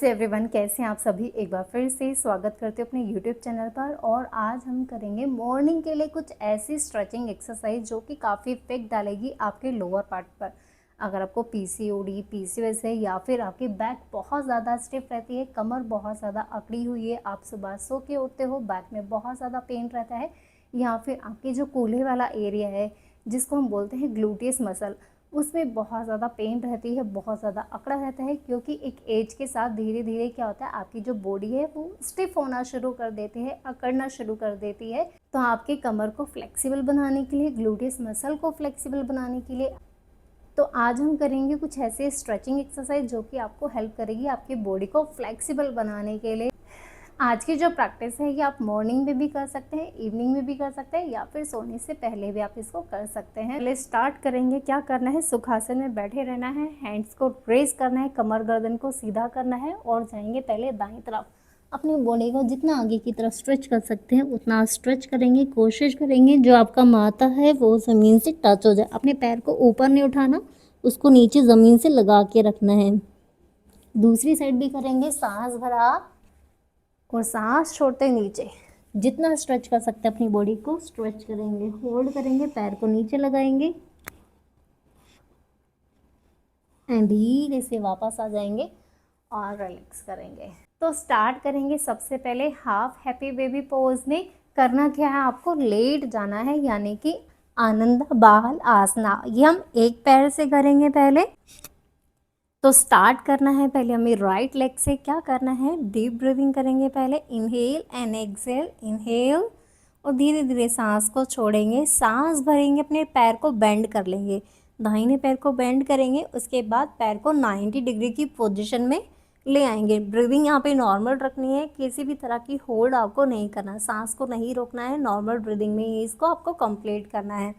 Everyone, कैसे हैं आप सभी। एक बार फिर से स्वागत करते हैं अपने यूट्यूब चैनल पर। और आज हम करेंगे मॉर्निंग के लिए कुछ ऐसी स्ट्रेचिंग एक्सरसाइज जो कि काफ़ी इफेक्ट डालेगी आपके लोअर पार्ट पर। अगर आपको पीसीओडी, पीसीओएस है या फिर आपकी बैक बहुत ज़्यादा स्टिफ रहती है, कमर बहुत ज़्यादा अकड़ी हुई है, आप सुबह सो के उठते हो, बैक में बहुत ज़्यादा पेन रहता है, या फिर आपकी जो कूल्हे वाला एरिया है जिसको हम बोलते हैं ग्लूटियस मसल, उसमें बहुत ज़्यादा पेन रहती है, बहुत ज़्यादा अकड़ा रहता है। क्योंकि एक एज के साथ धीरे धीरे क्या होता है, आपकी जो बॉडी है वो स्टिफ होना शुरू कर देती है, अकड़ना शुरू कर देती है। तो आपके कमर को फ्लेक्सिबल बनाने के लिए, ग्लूटियस मसल को फ्लेक्सिबल बनाने के लिए, तो आज हम करेंगे कुछ ऐसे स्ट्रेचिंग एक्सरसाइज जो कि आपको हेल्प करेगी आपकी बॉडी को फ्लेक्सिबल बनाने के लिए। आज की जो प्रैक्टिस है ये आप मॉर्निंग में भी कर सकते हैं, इवनिंग में भी कर सकते हैं, या फिर सोने से पहले भी आप इसको कर सकते हैं। पहले स्टार्ट करेंगे। क्या करना है, सुखासन में बैठे रहना है, हैंड्स को रेज करना है, कमर गर्दन को सीधा करना है और जाएंगे पहले दाईं तरफ। अपनी बॉडी को जितना आगे की तरफ स्ट्रेच कर सकते हैं उतना स्ट्रेच करेंगे। कोशिश करेंगे जो आपका माथा है वो ज़मीन से टच हो जाए। अपने पैर को ऊपर नहीं उठाना, उसको नीचे ज़मीन से लगा के रखना है। दूसरी साइड भी करेंगे। सांस भरा और सांस छोड़ते नीचे। जितना स्ट्रेच कर सकते हैं अपनी बॉडी को स्ट्रेच करेंगे, होल्ड करेंगे, पैर को नीचे लगाएंगे एंड धीरे से वापस आ जाएंगे और रिलैक्स करेंगे। तो स्टार्ट करेंगे। सबसे पहले हाफ हैप्पी बेबी पोज में करना क्या है, आपको लेट जाना है, यानी कि आनंद बाल आसना। ये हम एक पैर से करेंगे पहले। तो स्टार्ट करना है पहले हमें राइट लेग से। क्या करना है, डीप ब्रीदिंग करेंगे पहले। इनहेल एंड एक्सेल, इनहेल और धीरे धीरे सांस को छोड़ेंगे। सांस भरेंगे, अपने पैर को बेंड कर लेंगे, दाहिने पैर को बेंड करेंगे। उसके बाद पैर को 90 डिग्री की पोजीशन में ले आएंगे। ब्रीदिंग यहाँ पे नॉर्मल रखनी है, किसी भी तरह की होल्ड आपको नहीं करना, सांस को नहीं रोकना है, नॉर्मल ब्रीदिंग में ही इसको आपको कंप्लीट करना है।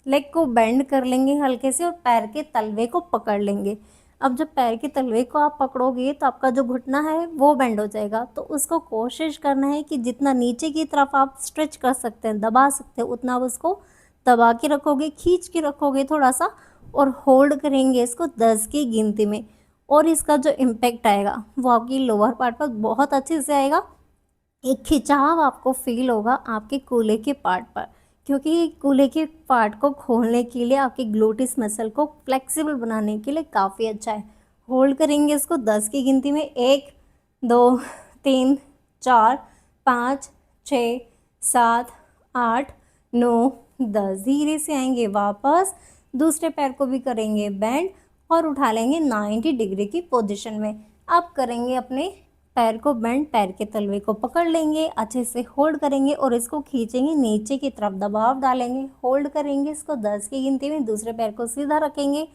लेग को बेंड कर लेंगे हल्के से और पैर के तलवे को पकड़ लेंगे। अब जब पैर के तलवे को आप पकड़ोगे तो आपका जो घुटना है वो बेंड हो जाएगा। तो उसको कोशिश करना है कि जितना नीचे की तरफ आप स्ट्रेच कर सकते हैं, दबा सकते हैं, उतना उसको दबा के रखोगे, खींच के रखोगे थोड़ा सा, और होल्ड करेंगे इसको 10 की गिनती में। और इसका जो इम्पैक्ट आएगा वो आपकी लोअर पार्ट पर बहुत अच्छे से आएगा। एक खिंचाव आपको फील होगा आपके कूल्हे के पार्ट पर, क्योंकि कूल्हे के पार्ट को खोलने के लिए, आपके ग्लूटिस मसल को फ्लेक्सिबल बनाने के लिए काफ़ी अच्छा है। होल्ड करेंगे इसको 10 की गिनती में। 1 2 3 4 5 6 7 8 9 10। धीरे से आएंगे वापस, दूसरे पैर को भी करेंगे बेंड और उठा लेंगे 90 डिग्री की पोजीशन में। अब करेंगे अपने पैर को बेंड, पैर के तलवे को पकड़ लेंगे, अच्छे से होल्ड करेंगे और इसको खींचेंगे नीचे की तरफ, दबाव डालेंगे, होल्ड करेंगे इसको 10 की गिनती में। दूसरे पैर को सीधा रखेंगे।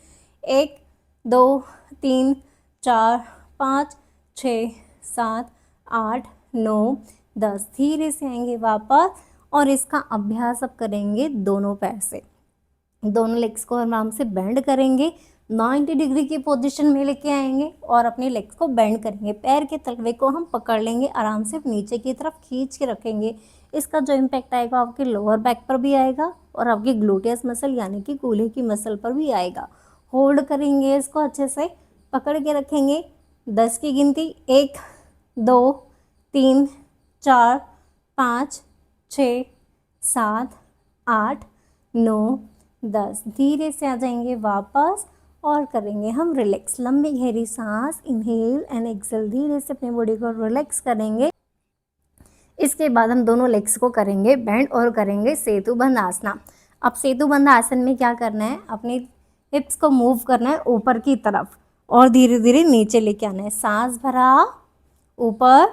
1 2 3 4 5 6 7 8 9 10। धीरे से आएंगे वापस और इसका अभ्यास अब करेंगे दोनों पैर से। दोनों लेग्स को आराम से बेंड करेंगे, 90 डिग्री की पोजीशन में लेके आएंगे और अपने लेग्स को बेंड करेंगे। पैर के तलवे को हम पकड़ लेंगे, आराम से नीचे की तरफ खींच के रखेंगे। इसका जो इम्पैक्ट आएगा आपके लोअर बैक पर भी आएगा और आपकी ग्लूटियस मसल यानी कि कूल्हे की मसल पर भी आएगा। होल्ड करेंगे इसको, अच्छे से पकड़ के रखेंगे। 10 की गिनती। 1 2 3 4 5 6 7 8 9 10। धीरे से आ जाएंगे वापस और करेंगे हम रिलैक्स। लंबी गहरी सांस, इनहेल एंड एक्सेल। धीरे से अपनी बॉडी को रिलैक्स करेंगे। इसके बाद हम दोनों लेग्स को करेंगे बेंड और करेंगे सेतुबंध आसना। अब सेतुबंध आसन में क्या करना है, अपनी हिप्स को मूव करना है ऊपर की तरफ और धीरे धीरे नीचे लेके आना है। सांस भरा ऊपर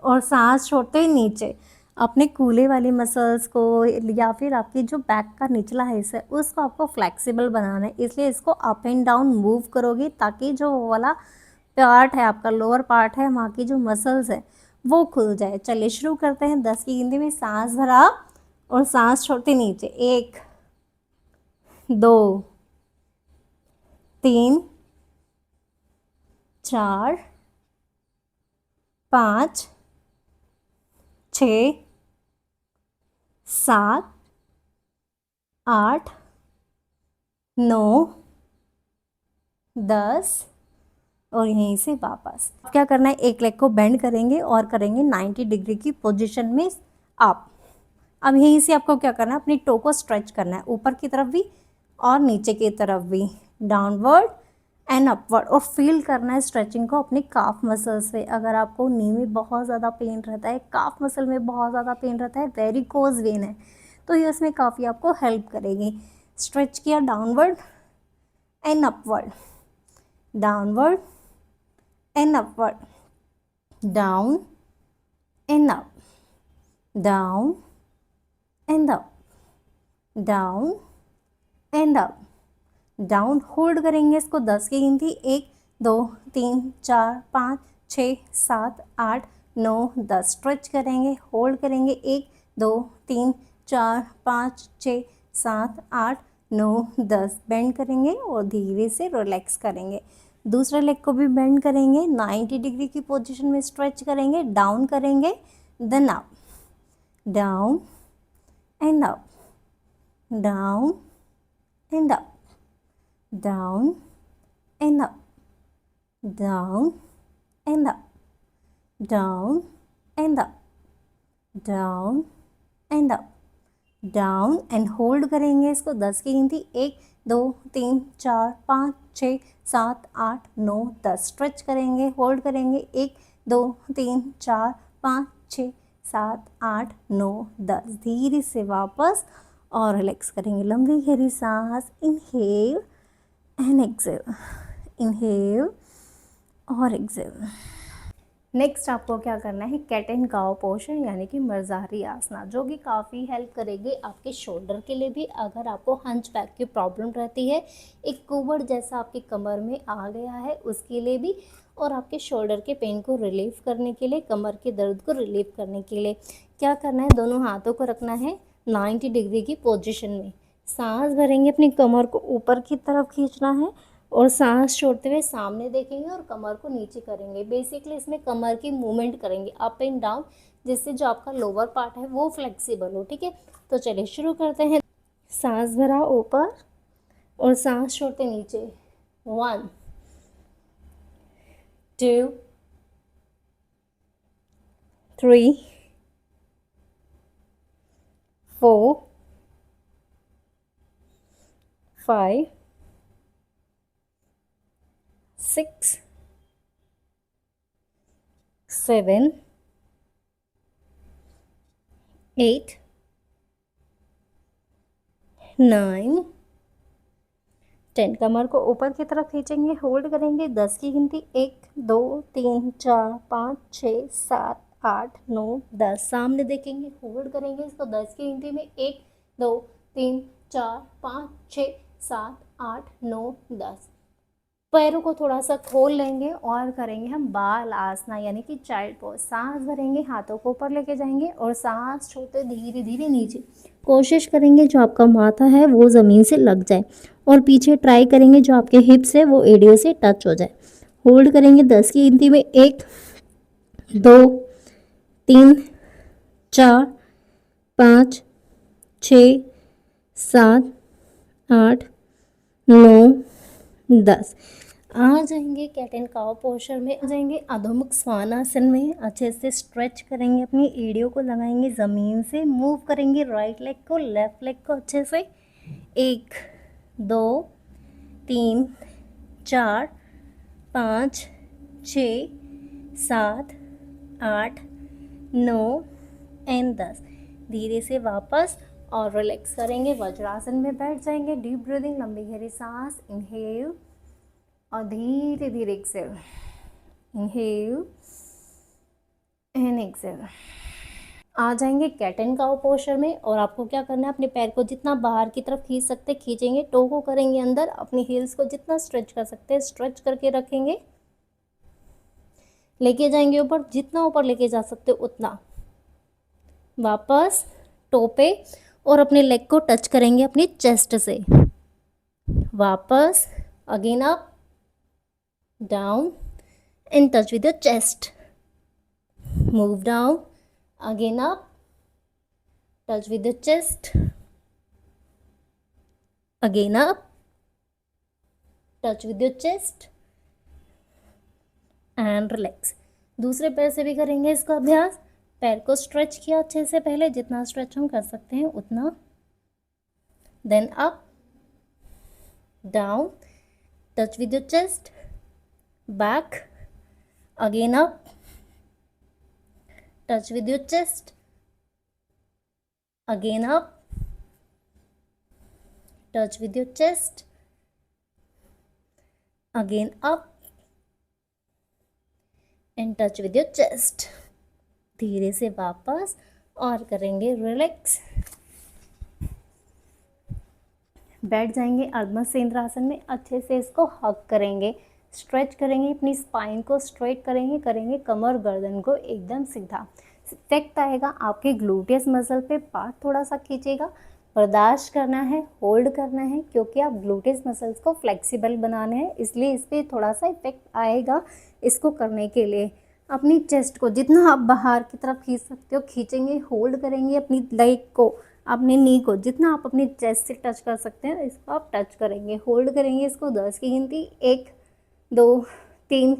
और सांस छोड़ते ही नीचे। अपने कूल्हे वाली मसल्स को या फिर आपकी जो बैक का निचला हिस्सा है उसको आपको फ्लेक्सिबल बनाना है, इसलिए इसको अप एंड डाउन मूव करोगे ताकि जो वाला पार्ट है आपका, लोअर पार्ट है, वहाँ की जो मसल्स है वो खुल जाए। चलिए शुरू करते हैं। 10 की गिनती में सांस भरा और सांस छोड़ते नीचे। 1 2 3 4 5 6 7 8 9 10 और यहीं से वापस। क्या करना है, एक लेग को बेंड करेंगे और करेंगे 90 डिग्री की पोजीशन में अप। अब यहीं से आपको क्या करना है, अपनी टो को स्ट्रेच करना है, ऊपर की तरफ भी और नीचे की तरफ भी, डाउनवर्ड एंड अपवर्ड। और फील करना है स्ट्रेचिंग को अपने काफ मसल से। अगर आपको नी में बहुत ज़्यादा पेन रहता है, काफ मसल में बहुत ज़्यादा पेन रहता है, वेरिकोज वेन है, तो ये उसमें काफ़ी आपको हेल्प करेगी। स्ट्रेच किया downward and upward, downward and upward, down and up, down and up, down and up, down. Hold करेंगे इसको 10 की गिनती, 1 2 3 4 5 6 7 8 9 10। स्ट्रेच करेंगे, होल्ड करेंगे, 1 2 3 4 5 6 7 8 9 10। बेंड करेंगे और धीरे से रिलैक्स करेंगे। दूसरे लेग को भी बेंड करेंगे, 90 डिग्री की पोजीशन में स्ट्रेच करेंगे, डाउन करेंगे, then up, down and up, down and up, down and up, down and up, down and up, down and up, down and hold करेंगे इसको 10 की गिनती, 1 2 3 4 5 6 7 8 9 10। स्ट्रेच करेंगे, होल्ड करेंगे, 1 2 3 4 5 6 7 8 9 10। धीरे से वापस और रिलैक्स करेंगे, लंबी गहरी सांस, इनहेल एंड एक्सेल, इनहेल और एक्सेल। नेक्स्ट आपको क्या करना है, कैट एंड काउ पोस्चर यानी कि मर्जारी आसना, जो कि काफ़ी हेल्प करेगी आपके शोल्डर के लिए भी। अगर आपको हंच बैक की प्रॉब्लम रहती है, एक कुबड़ जैसा आपकी कमर में आ गया है, उसके लिए भी, और आपके शोल्डर के पेन को रिलीव करने के लिए, कमर के दर्द को रिलीव करने के लिए क्या करना है, दोनों हाथों को रखना है 90 डिग्री की पोजीशन में। सांस भरेंगे, अपनी कमर को ऊपर की तरफ खींचना है और सांस छोड़ते हुए सामने देखेंगे और कमर को नीचे करेंगे। बेसिकली इसमें कमर की मूवमेंट करेंगे अप एंड डाउन, जिससे जो आपका लोअर पार्ट है वो फ्लेक्सिबल हो। ठीक है, तो चलिए शुरू करते हैं। सांस भरा ऊपर और सांस छोड़ते नीचे। 1 2 3 4 5 6 7 8 9 10। कमर को ऊपर की तरफ खींचेंगे, होल्ड करेंगे 10 की गिनती, 1 2 3 4 5 6 7 8 9 10। सामने देखेंगे, होल्ड करेंगे इसको 10 की गिनती में, 1 2 3 4 5 6 7 8 9 10। पैरों को थोड़ा सा खोल लेंगे और करेंगे हम बाल आसना यानी कि चाइल्ड पोज। सांस भरेंगे, हाथों को ऊपर लेके जाएंगे और सांस छोड़ते धीरे धीरे नीचे। कोशिश करेंगे जो आपका माथा है वो ज़मीन से लग जाए, और पीछे ट्राई करेंगे जो आपके हिप्स है वो एडियो से टच हो जाए। होल्ड करेंगे 10 की गिनती में, 1 2 3 4 5 6 7 8 9 10। आ जाएंगे कैट एंड काउ पोस्चर में, आ जाएंगे अधोमुख स्वानासन में। अच्छे से स्ट्रेच करेंगे, अपनी एड़ियों को लगाएंगे ज़मीन से, मूव करेंगे राइट लेग को, लेफ्ट लेग को अच्छे से। 1 2 3 4 5 6 7 8 9 एंड 10। धीरे से वापस और रिलैक्स करेंगे, वज्रासन में बैठ जाएंगे। डीप ब्रीदिंग, लंबी गहरी सांस, इनहेल और धीरे धीरे एक्सेल, इनहेल एंड एक्सेल। आ जाएंगे कैट एंड काउ पोस्चर में, और आपको क्या करना है, अपने पैर को जितना बाहर की तरफ खींच सकते खींचेंगे, टो को करेंगे अंदर, अपनी हील्स को जितना स्ट्रेच कर सकते हैं स्ट्रेच करके रखेंगे, लेके जाएंगे ऊपर, जितना ऊपर लेके जा सकते उतना। वापस टो पे और अपने लेग को टच करेंगे अपनी चेस्ट से। वापस again up, down and touch with your chest. Move down, again up, touch with your chest, again up, touch with your chest, and relax. दूसरे पैर से भी करेंगे इसका अभ्यास। पैर को स्ट्रेच किया अच्छे से, पहले जितना स्ट्रेच हम कर सकते हैं उतना। Then up, down, touch with your chest, back, again up, touch with your chest, again up, touch with your chest, again up and touch with your chest. धीरे से वापस और करेंगे रिलैक्स। बैठ जाएंगे अर्ध सेंद्रासन में, अच्छे से इसको हग करेंगे, स्ट्रेच करेंगे, अपनी स्पाइन को स्ट्रेट करेंगे, कमर गर्दन को एकदम सीधा। इफेक्ट आएगा आपके ग्लूटियस मसल पे, पार्ट थोड़ा सा खींचेगा, बर्दाश्त करना है, होल्ड करना है, क्योंकि आप ग्लूटियस मसल्स को फ्लेक्सिबल बनाने हैं, इसलिए इस पर थोड़ा सा इफेक्ट आएगा। इसको करने के लिए अपनी चेस्ट को जितना आप बाहर की तरफ खींच सकते हो खींचेंगे, होल्ड करेंगे अपनी लेग को, अपने नी को जितना आप अपनी चेस्ट से टच कर सकते हैं इसको आप टच करेंगे, होल्ड करेंगे इसको 10 की गिनती, 1 2 3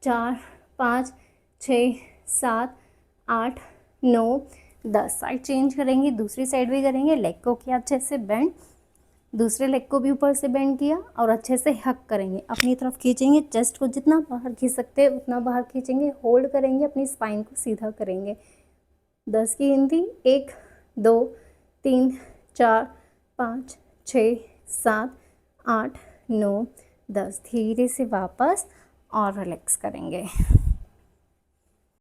4 5 6 7 8 9 10। साइड चेंज करेंगे, दूसरी साइड भी करेंगे। लेग को किया अच्छे से बेंड, दूसरे लेग को भी ऊपर से बेंड किया और अच्छे से हक करेंगे, अपनी तरफ खींचेंगे, चेस्ट को जितना बाहर खींच सकते हैं उतना बाहर खींचेंगे, होल्ड करेंगे, अपनी स्पाइन को सीधा करेंगे। 10 की गिनती, 1 2 3 4 5 6 7 8 9 10। धीरे से वापस और रिलैक्स करेंगे।